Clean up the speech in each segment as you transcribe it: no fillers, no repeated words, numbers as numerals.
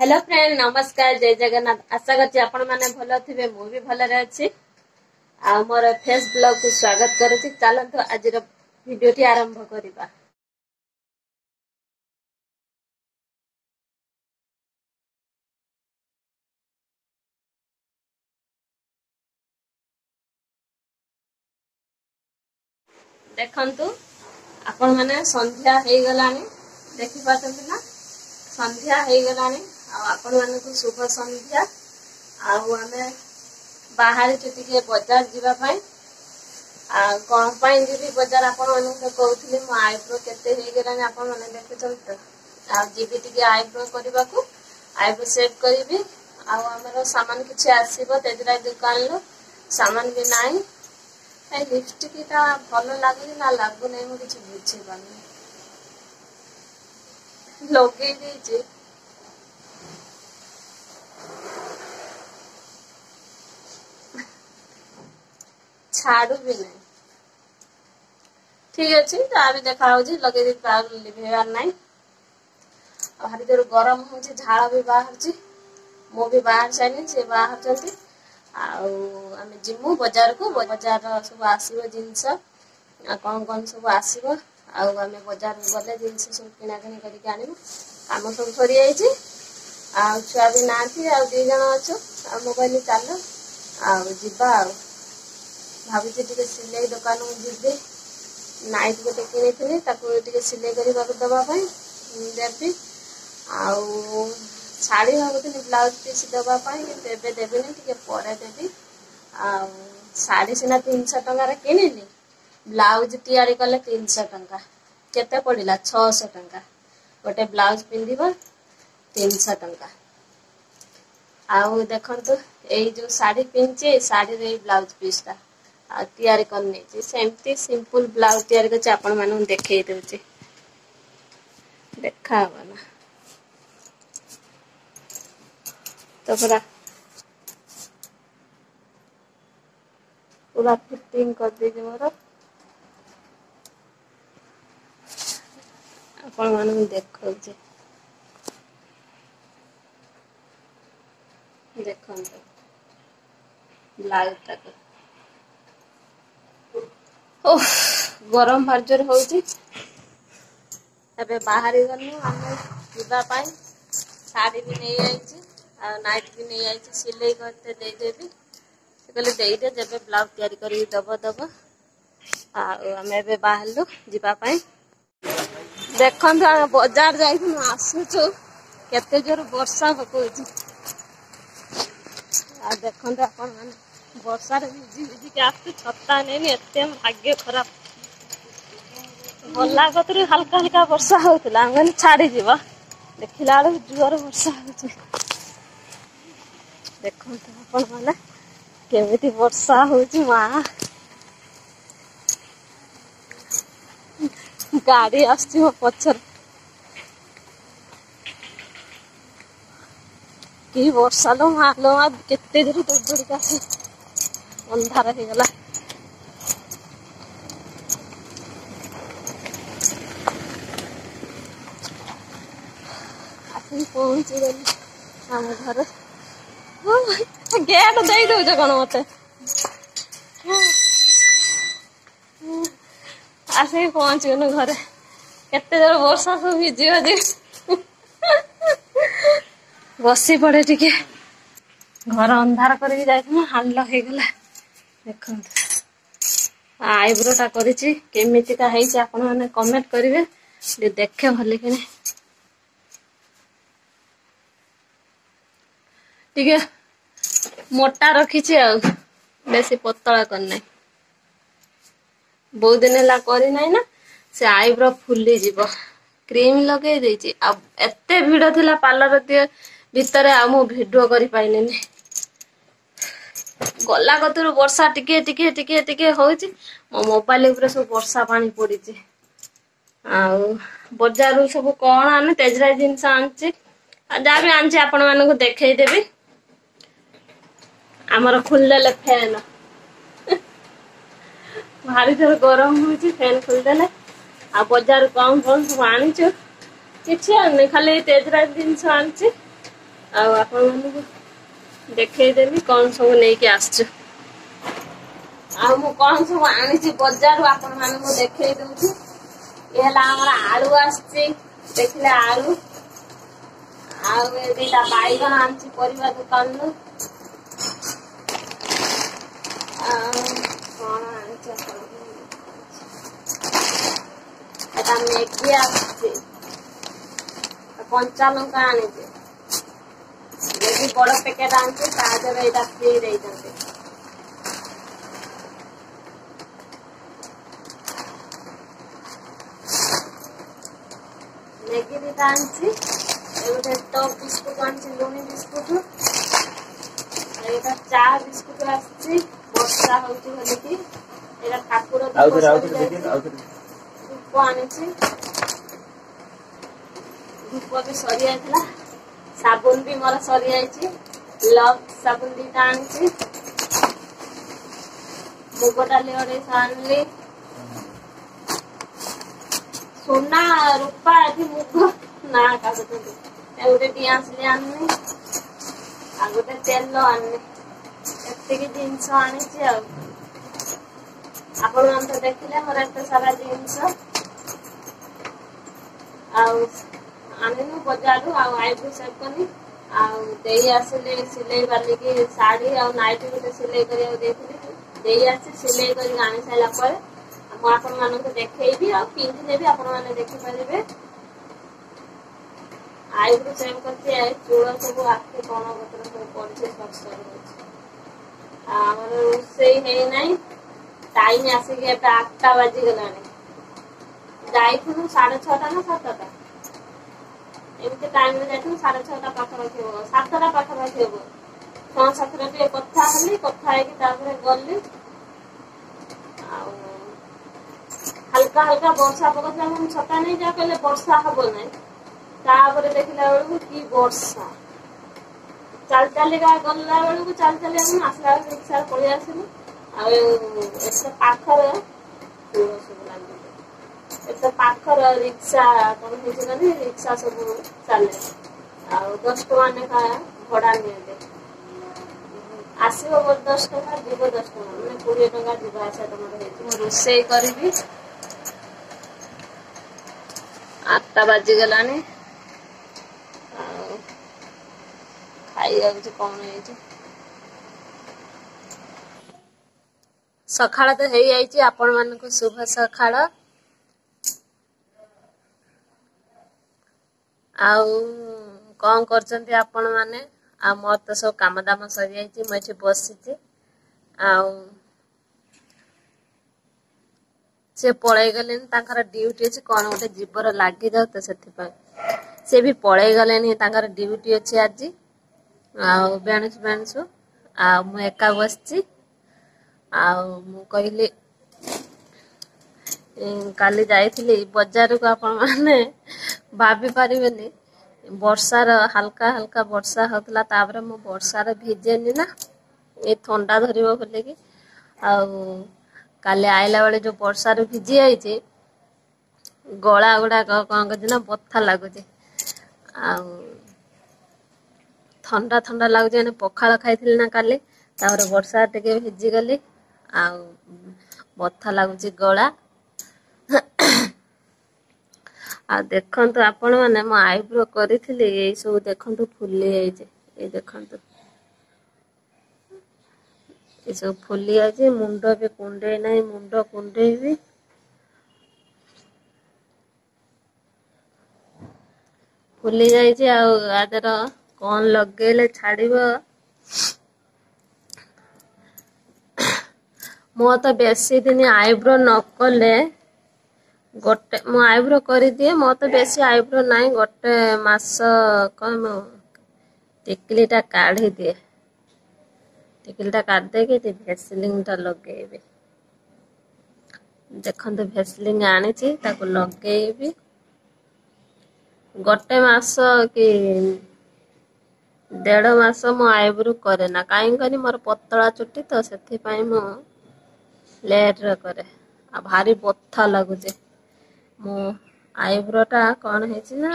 Hello friend नमस्कार जय जगन्नाथ आशा करछि आपण माने भलो थिबे मु भी भलो रे अछि आ मोर फेस ब्लॉग को स्वागत करूछि। चलंतु आज वीडियो टी आरंभ करिबा। देखंतु आपण माने संध्या हेई गलानी देखि पाछंती ना संध्या हेई गलानी आ आपण माने को शुभ संध्या आ हमें बाहर टिके बाजार जीवा पाई आ कोन पाई जी बाजार आपण माने कहउथली म आईब्रो केते हेई गलानी आपण माने देखुछन त आ जीबी टिके आईब्रो करबा को आईब्रो सेट करबी आ हमर सामान किछ आसीबो तेजरा दुकान लो सामान भी नाही ए लिपस्टिक ता भलो लागली ना लागु नै म किछ बुझे पानी लोगे दीजे छाड़ू भी नहीं ठीक अच्छे भी देखा लगे लिभेबार ना भारी जोर गरम हो झाड़ भी बाहर मु भी बाहर जानी से बाहर आम जिमु बाजार को बाजार सब आसो जिनस कौन कौन सब आसो आम बाजार गले जिनस सब किणाकिणी करके आनबू कम सब सरी जाइए छुआ भी ना दी जन अच्छु आ कहली चल आवा भावी सिलाई दुकान को जीवी नाइट गोटे कि सिलाई करने दवाई देवी शाढ़ी भावुनी ब्लाउज पीस दवाई देवी टे पर देवी शाढ़ी सीना 300 टंकार किनिली ब्लाउज तैयारी कले 300 टंका केते पड़िला 600 टंका गोटे ब्लाउज पिंधिबा 300 टंका आउ देखंतु एई जो साड़ी पिंचे साड़ी रे ब्लाउज पीसटा तैयारी करने सेमती सिंपल ब्लाउज तैयारी कर आपण मानू देखे दउचे देखा ना तो पूरा फिटिंग कर दीजिए मोर आपण मानू देखो देखो ब्लाउज तक ओह गरम भार जोर होउची एबे बाहर गनु हम जीवा पाई साड़ी भी नहीं आइची आ नाइट भी नहीं आइची सिलाई करते दे देबी से कहले दे दे जबे ब्लाउज तैयारी करी दब आ हम एबे बाहरलु जीवा पाई देखन हम बाजार जाई आसुचो केते जोर वर्षा पकोची आ देखन अपन माने वर्षा भिजी भिजी के आसते छत्ता नहीं एते भाग्य खराब भला कतरी हल्का हल्का वर्षा होतला हम छाड़ी जीवा देखिला जोर वर्षा होची देखो अपन माने केमिति वर्षा होची मां गाड़ी आछी मो पछर की वर्षा लो मालो केते दूर दूर दूर का अंधार हो गला आसी पहुंची गली हम घर गेट दे दो कौन मत आसी पहुंच गलु घर केते जोर वर्षा सब भिजी बसी पड़े टिके घर अंधार करके जाइए हाल हो गला देखो आईब्रो टा करिछि केमितिका हेइछि आपण माने कमेंट करिवे देखे भले कि टिके मोटा रखिछि आ बेसी पतला करना बहुत दिन ला करी नाही ना से आईब्रो फुली जीवो क्रीम लगे देछि आ एते भीड़ थिला पार्लर भीतर आ मु वीडियो करि पाइलेनी गला कतुर वर्षा टिके टिके टिके टिके होची मो मोबाइल ऊपर सब वर्षा पानी पड़ीची आउ बाजार सब कोन आने तेजरा जिंस आनची आ जा भी आनची आपण मानन को देखाई देबी हमर खुल देले फैन भारी जोर गरम होची फैन खुल देले आ बाजार कौन कौन सब आनिछु किछि आने खाली तेजरा जिंस आनची ଆଉ ଆପଣମାନଙ୍କୁ ଦେଖେଇଦେବି କଣ ସବୁ ନେଇକି ଆସିଛୁ। ଆଉ ମୁଁ କଣ ସବୁ ଆଣିଛି ବଜାରରୁ ଆପଣମାନଙ୍କୁ ଦେଖେଇ ଦଉଛି। ଇଏ ହେଲା ଆମର ଆଳୁ ଆସିଛି, ଦେଖିଲେ ଆଳୁ। ଆଉ ଏ ଦିଟା ବାଇଗଣ ଆଣିଛି ପରିବା ଦୋକାନରୁ। ଆଉ କଣ ଆଣିଛି ଏଟା ମ୍ୟାଗି ଆସିଛି, କଞ୍ଚା ଲଙ୍କା ଆଣିଛି। ମ୍ୟାଗି ବଡ ପ୍ୟାକେଟ ଆଣିଛି, ତା ଦେହରେ ଏଇଟା ଫ୍ରି ଦେଇଛନ୍ତି। ମ୍ୟାଗି ଦିଟା ଆଣିଛି, ଗୋଟେ ଟପ୍ ବିସ୍କୁଟ ଆଣିଛି, ଲୁଣି ବିସ୍କୁଟ। ଏଇଟା ଚା ବିସ୍କୁଟ ଆସିଛି, ବର୍ଷା ହଉଛି ବୋଲିକି। ଏଇଟା ଠାକୁର ଧୂପ ସରିଯାଇଛି, ଧୂପ ଆଣିଛି। ଧୂପ ବି ସରିଯାଇଥିଲା, ସାବୁନ ବି ମୋର ସରିଯାଇଛି। ଲକ୍ସ ସାବୁନ ଦିଟା ଆଣିଛି। ମୁଗ ଡାଲି ଅଢ଼େଇଶ ଆଣିଲି। सोना रूपा एठी मुग ना कागुଛନ୍ତି ଗୋଟେ ଡିଆସିଲି ଆଣିନି, ଆଉ ଗୋଟେ ତେଲ ଆଣିନି। ଏତିକି ଜିନିଷ ଆଣିଛି। ଆଉ ଆପଣମାନେ ତ ଦେଖିଲେ ମୋର ଏତେ ସାରା ଜିନିଷ। ଆଉ ଆଣିନୁ ବଜାରରୁ, ଆଉ ଆଇବ୍ରୋ ସେଭ୍ କଲି। ଆଉ ଦେଇ ଆସିଲେ ସିଲେଇ ବାଲିକି ଶାଢୀ ଆଉ ନାଇଟି ଗୋଟେ ସିଲେଇ କରିବାକୁ ଦେଇଥିଲି। ଦେଇ ଆସି ସିଲେଇ କରିକି ଆଣି ସାରିଲା ପରେ ମୁଁ ଆପଣମାନଙ୍କୁ ଦେଖେଇବି, ଆଉ ପିନ୍ଧିଲେ ବି ଆପଣମାନେ ଦେଖିପାରିବେ। ଆଇବ୍ରୋ ସେଭ୍ କରିଛି, ଚୂଳ ସବୁ ଆଖି କଣ ପତ୍ର ସବୁ ପଡିଛି, ସରିଯାଇଛି। ଆମର ରୋଷେଇ ହେଇନାହିଁ, ଟାଇମ ଆସିକି ଏବେ 8ଟା ବାଜିଗଲାଣି। ଯାଇଥିଲୁ 6:30 ନା 7ଟା, ଏମିତି ଟାଇମରେ ଯାଇଥିଲୁ। 6:30 ପାଖାପାଖି ହବ, 7ଟା ପାଖାପାଖି ହବ। 6:30 ଟିକେ କଥା ହେଲି, କଥା ହେଇକି ତାପରେ ଗଲି। ଆଉ ହାଲକା ହାଲକା ବର୍ଷା ପକଉଥିଲା, ମୁଁ ଛତା ନେଇଯା କହିଲେ ବର୍ଷା ହବ ନାହିଁ। ତାପରେ ଦେଖିଲା ବେଳକୁ କି ବର୍ଷା। ଚାଲି ଚାଲିକା ଗଲା ବେଳକୁ ଚାଲି ଚାଲି ଆସିଲା ବେଳକୁ ରିକ୍ସାରେ ପଳେଇ ଆସିଲୁ। ଆଉ ଏତେ ପାଖରେ ଏତେ ପାଖରେ ରିକ୍ସା କଣ ହେଇଛି ମାନେ ରିକ୍ସା ସବୁ ଚାଲେ। ଆଉ 10 ଟଙ୍କା ଲେଖା ଭଡା ନିଅନ୍ତି। ଆସିବ 10 ଟଙ୍କା, ଯିବ 10 ଟଙ୍କା, ମାନେ 20 ଟଙ୍କା ଯିବା ଆସିବା ତମର ହେଇଯିବ। ମୁଁ ରୋଷେଇ କରିବି, 8ଟା ବାଜିଗଲାଣି। ଆଉ ଖାଇଯାଉଛି କଣ ହେଇଛି। ସକାଳ ତ ହେଇଯାଇଛି, ଆପଣ ମାନଙ୍କୁ ଶୁଭ ସକାଳ। ଆଉ କଣ କରୁଛନ୍ତି ଆପଣ ମାନେ? ଆଉ ମୋର ତ ସବୁ କାମ ଦାମ ସରିଯାଇଛି, ମୁଁ ଏଠି ବସିଛି। ଆଉ ସେ ପଳେଇ ଗଲେଣି, ତାଙ୍କର ଡ୍ୟୁଟି ଅଛି, କଣ ଗୋଟେ ଜୀବର ଲାଗିଯାଉ ତ ସେଥିପାଇଁ ସେ ବି ପଳେଇ ଗଲେଣି, ତାଙ୍କର ଡ୍ୟୁଟି ଅଛି ଆଜି। ଆଉ ବେଣୁସୁ ଆଉ ମୁଁ ଏକା ବସିଛି। ଆଉ ମୁଁ କହିଲି କାଲି ଯାଇଥିଲି ବଜାରକୁ, ଆପଣ ମାନେ ଭାବି ପାରିବେନି। ବର୍ଷାର ହାଲକା ହାଲକା ବର୍ଷା ହଉଥିଲା, ତାପରେ ମୁଁ ବର୍ଷାରେ ଭିଜେନି ନା, ଏ ଥଣ୍ଡା ଧରିବ ବୋଲିକି। ଆଉ କାଲି ଆଇଲା ବେଳେ ଯୋଉ ବର୍ଷାରେ ଭିଜି ଯାଇଛି, ଗଳା ଗୁଡାକ କଣ କରୁଛି ନା ବଥା ଲାଗୁଛି। ଆଉ ଥଣ୍ଡା ଥଣ୍ଡା ଲାଗୁଛି, ମାନେ ପଖାଳ ଖାଇଥିଲି ନା କାଲି, ତାପରେ ବର୍ଷା ଟିକେ ଭିଜିଗଲି। ଆଉ ବଥା ଲାଗୁଛି ଗଳା। ଆଉ ଦେଖନ୍ତୁ ଆପଣ ମାନେ, ମୁଁ ଆଇବ୍ରୋ କରିଥିଲି, ଏଇ ସବୁ ଦେଖନ୍ତୁ ଫୁଲି ଯାଇଛି। ଏଇ ଦେଖନ୍ତୁ, ଏସବୁ ଫୁଲି ଯାଇଛି। ମୁଣ୍ଡ ବି କୁଣ୍ଡେଇ ନାହିଁ, ମୁଣ୍ଡ କୁଣ୍ଡେଇବି। ଫୁଲି ଯାଇଛି, ଆଉ ଆଦର କଣ ଲଗେଇଲେ ଛାଡିବ। ମୁଁ ତ ବେଶୀ ଦିନ ଆଇବ୍ରୋ ନ କଲେ, ମୁଁ ଆଇବ୍ରୋ କରିଦିଏ, ମୋର ତ ବେଶୀ ଆଇବ୍ରୋ ନାହିଁ। ଗୋଟେ ମାସ କଣ ମୁଁ ଟିକିଲିଟା କାଢି ଦିଏ। ଟିକିଲିଟା କାଢି ଦେଇକି ଭେସଲିନ୍ ଟା ଲଗେଇବି। ଦେଖନ୍ତୁ ଭେସଲିନ୍ ଆଣିଛି, ତାକୁ ଲଗେଇବି। ଗୋଟେ ମାସ କି 1.5 ମାସ ମୁଁ ଆଇବ୍ରୋ କରେ ନା, କାହିଁକନି ମୋର ପତଳା ଚୁଟି ତ, ସେଥିପାଇଁ ମୁଁ ଲେଟରେ କରେ। ଆଉ ଭାରି ବଥା ଲାଗୁଛି। ମୁଁ ଆଇବ୍ରୋ ଟା କଣ ହେଇଛି ନା,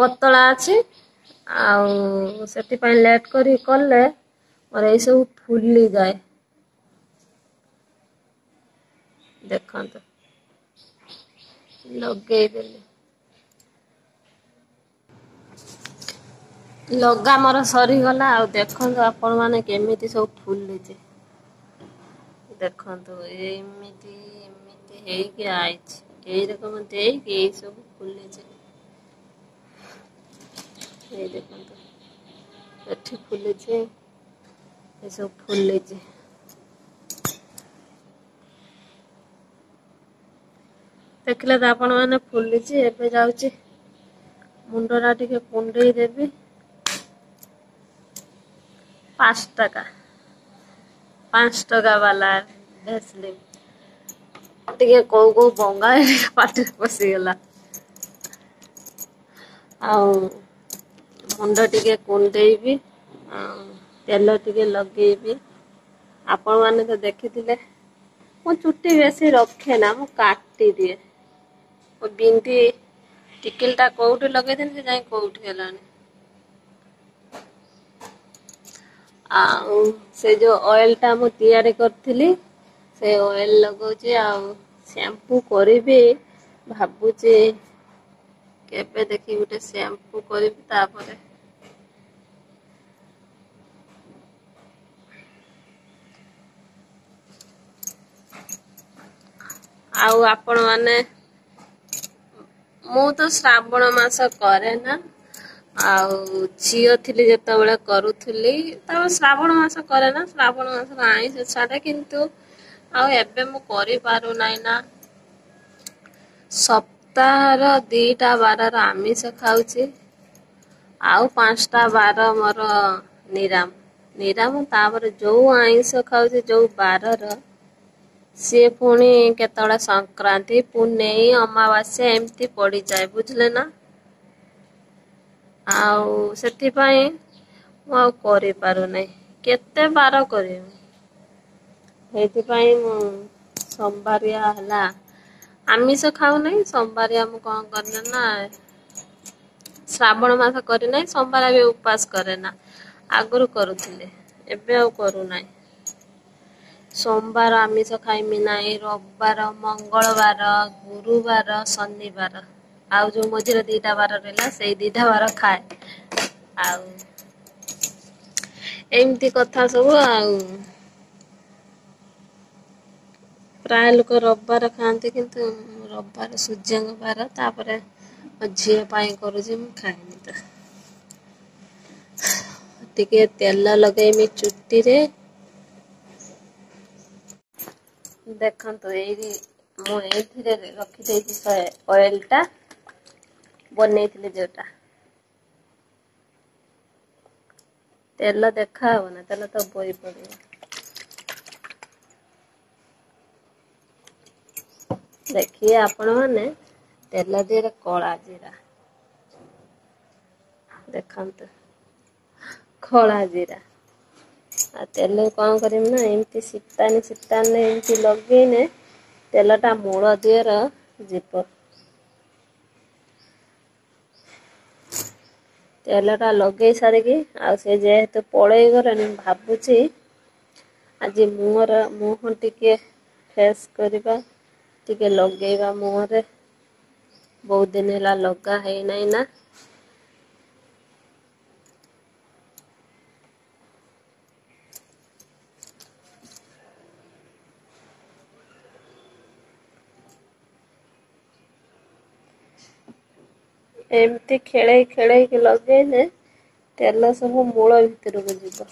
ପତଳା ଅଛି ଆଉ ସେଥିପାଇଁ ଲେଟ୍ କରି କଲେ ମୋର ଏଇ ସବୁ ଫୁଲି ଯାଏ। ଦେଖନ୍ତୁ ଲଗେଇଦେଲି। ଲଗା ମୋର ସରିଗଲା ଆଉ ଦେଖନ୍ତୁ ଆପଣ ମାନେ କେମିତି ସବୁ ଫୁଲିଛି। ଦେଖନ୍ତୁ ଏମିତି ଏମିତି ହେଇକି ଆଇଛି। ଏଇ ରକମ ଦେଇକି ଏଇ ସବୁ ଫୁଲିଛି। ଏଇ ଦେଖନ୍ତୁ ଏଠି ଫୁଲିଛି ଏସବୁ ଫୁଲିଛି। ଦେଖିଲେ ତ ଆପଣ ମାନେ ଫୁଲିଛି। ଏବେ ଯାଉଛି ମୁଣ୍ଡ ଟା ଟିକେ କୁଣ୍ଡେଇ ଦେବି। 5 ଟଙ୍କା 5 ଟଙ୍କା ବାଲା ଭେସଲିନ ଟିକେ କୋଉ କୋଉ ବଙ୍ଗାଳୀ ପାଟିରେ ପଶିଗଲା। ଆଉ ମୁଣ୍ଡ ଟିକେ କୁଣ୍ଡେଇବି ଆଉ ତେଲ ଟିକେ ଲଗେଇବି। ଆପଣ ମାନେ ତ ଦେଖିଥିଲେ ମୁଁ ଚୁଟି ବେଶୀ ରଖେ ନା ମୁଁ କାଟିଦିଏ। ମୋ ବିନ୍ଦି ଟିକିଲି ଟା କୋଉଠି ଲଗେଇଥିଲି ସେ ଯାଇ କୋଉଠି ହେଲାଣି। ଆଉ ସେ ଯୋଉ ଅଏଲ ଟା ମୁଁ ତିଆରି କରିଥିଲି ସେ ଅଏଲ ଲଗଉଛି ଆଉ ଶ୍ୟାମ୍ପୁ କରିବି ଭାବୁଛି କେବେ ଦେଖି ଗୋଟେ ଶ୍ୟାମ୍ପୁ କରିବି ତାପରେ ଆଉ ଆପଣ ମାନେ ମୁଁ ତ ଶ୍ରାବଣ ମାସ କରେ ନା ଆଉ ଝିଅ ଥିଲି ଯେତେବେଳେ କରୁଥିଲି ତାପରେ ଶ୍ରାବଣ ମାସ କରେ ନା ଶ୍ରାବଣ ମାସରେ ଆଇଁଷ ଛାଡେ କିନ୍ତୁ ଆଉ ଏବେ ମୁଁ କରିପାରୁନାହିଁ ନା ସପ୍ତାହର 2ଟା ବାରର ଆମିଷ ଖାଉଛି। ଆଉ 5ଟା ବାର ମୋର ନିରାମ ତାପରେ ଯୋଉ ଆଇଁଷ ଖାଉଛି ଯୋଉ ବାରର ସିଏ ପୁଣି କେତେବେଳେ ସଂକ୍ରାନ୍ତି ପୁନେଇ ଅମାବାସ୍ୟା ଏମିତି ପଡିଯାଏ ବୁଝିଲେ ନା। ଆଉ ସେଥିପାଇଁ ମୁଁ ଆଉ କରିପାରୁନାହିଁ କେତେ ବାର କରିବି। ସେଇଥିପାଇଁ ମୁଁ ସୋମବାରିଆ ହେଲା ଆମିଷ ଖାଉନାହିଁ ସୋମବାରିଆ ମୁଁ କଣ କରେ ନା ଶ୍ରାବଣ ମାସ କରିନାହିଁ ସୋମବାର ବି ଉପାସ କରେ ନା ଆଗରୁ କରୁଥିଲେ ଏବେ ଆଉ କରୁନାହିଁ। ସୋମବାର ଆମିଷ ଖାଇମି ନାହିଁ ରବିବାର ମଙ୍ଗଳବାର ଗୁରୁବାର ଶନିବାର ଆଉ ଯୋଉ ମଝିରେ 2ଟା ବାର ରହିଲା ସେଇ 2ଟା ବାର ଖାଏ ଆଉ ଏମିତି କଥା ସବୁ ଆଉ ପ୍ରାୟ ଲୋକ ରବିବାର ଖାଆନ୍ତି କିନ୍ତୁ ରବିବାର ସୂର୍ଯ୍ୟଙ୍କ ବାର ତାପରେ ମୋ ଝିଅ ପାଇଁ କରୁଛି ମୁଁ ଖାଇନି ତ ଟିକେ ତେଲ ଲଗେଇମି ଚୁଟିରେ ଦେଖନ୍ତୁ ଏଇ ମୁଁ ଏଇଥିରେ ରଖିଦେଇଛି ଅଏଲ ଟା ବନେଇଥିଲି ଯୋଉଟା ତେଲ ଦେଖା ହବ ନା ତେଲ ତ ବହି ପଡିବ। ଦେଖିବେ ଆପଣ ମାନେ ତେଲ ଦେହରେ କଳା ଜିରା ଦେଖନ୍ତୁ କଳା ଜିରା ଆଉ ତେଲ କଣ କରିବି ନା ଏମିତି ଶୀତାନି ଏମିତି ଲଗେଇନେ ତେଲଟା ମୂଳ ଦିଅର ଯିବ। ତେଲ ଟା ଲଗେଇ ସାରିକି ଆଉ ସେ ଯେହେତୁ ପଳେଇ ଗଲାଣି ଭାବୁଛି ଆଜି ମୁହଁ ଟିକେ ଫ୍ରେଶ କରିବା ଟିକେ ଲଗେଇବା ମୁହଁରେ ବହୁତ ଦିନ ହେଲା ଲଗା ହେଇନାହିଁ ନା ଏମିତି ଖେଳେଇକି ଲଗେଇଲେ ତେଲ ସବୁ ମୂଳ ଭିତରକୁ ଯିବ।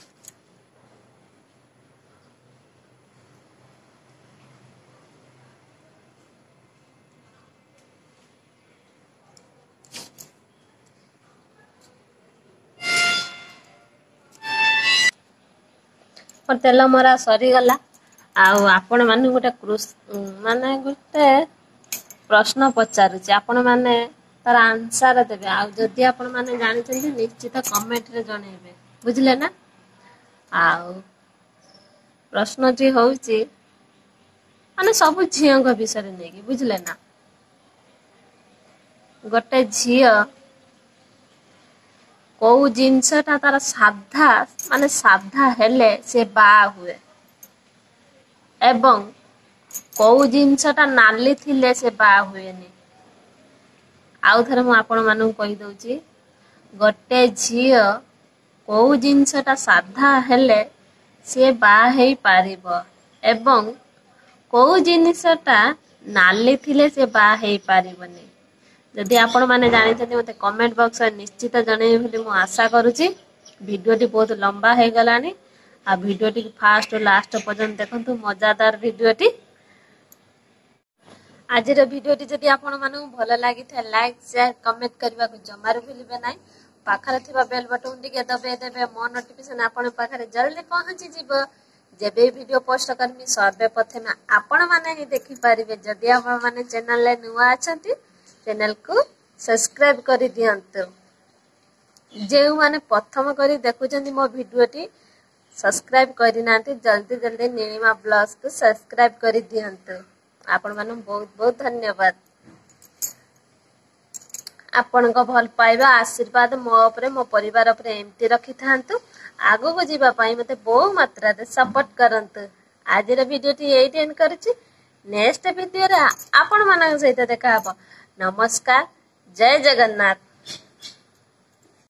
ମୋ ତେଲ ମରା ସରିଗଲା ଆଉ ଆପଣ ମାନଙ୍କୁ ଗୋଟେ ପ୍ରଶ୍ନ ପଚାରୁଛି ଆପଣ ମାନେ ତାର ଆନ୍ସର ଦେବେ ଆଉ ଯଦି ଆପଣ ମାନେ ଜାଣିଛନ୍ତି ନିଶ୍ଚିତ କମେଣ୍ଟରେ ଜଣେଇବେ ବୁଝିଲେ ନା ଆଉ ପ୍ରଶ୍ନଟି ହଉଛି ମାନେ ସବୁ ଝିଅଙ୍କ ବିଷୟରେ ନେଇକି ବୁଝିଲେ ନା ଗୋଟେ ଝିଅ कोउ जिनसटा तार साधा माने साधा हेले से बा हुए एवं कोउ जिनसटा नाली थिले से बा हुएनी। आउ थरे मु आपण मानू कहि दउची गोटे झियो कोउ जिनसटा साधा हेले से बा हेई पारिबो एवं कोउ जिनसटा नाली थिले से बा हेई पारिबोनी। जदि आपण माने जानि छथि मते कमेंट बॉक्स रे निश्चित जणै भली मु आशा करूची। वीडियोटी बहुत लंबा हे गलानी आ वीडियोटी फास्ट और लास्ट पर्यंत देखंतु मजादार वीडियोटी। आजिर वीडियोटी जदि आपण मानू भल लागि था लाइक शेयर कमेंट करबा को जमार भूलिबे नै। पाखरे थिबा बेल बटन टिके दबे देबे मो नोटिफिकेशन आपण पाखरे जल्दी पहुंची जिवो। जेबे वीडियो पोस्ट करमी सर्वे प्रथमे आपण माने ही देखि पारिबे। जदि आपण माने चैनल ले नुवा अछंती चैनल को सब्सक्राइब करि दियंतु। जे माने प्रथम करी देखुचंती मो वीडियोटी सब्सक्राइब करि नांती जल्दी जल्दी नीलिमा ब्लॉग्स को सब्सक्राइब करि दियंतु। आपण माने बहुत बहुत धन्यवाद। आपण को भल पाइबा आशीर्वाद मो उपरे मो परिवार उपरे एमती रखि थांतु। आगो को जीवा पाई मते बहु मात्रा रे सपोर्ट करंतु। आज रे वीडियोटी एही एंड करछि। नेक्स्ट वीडियो रे आपण मानक सहित देखा हबो। नमस्कार, जय जगन्नाथ।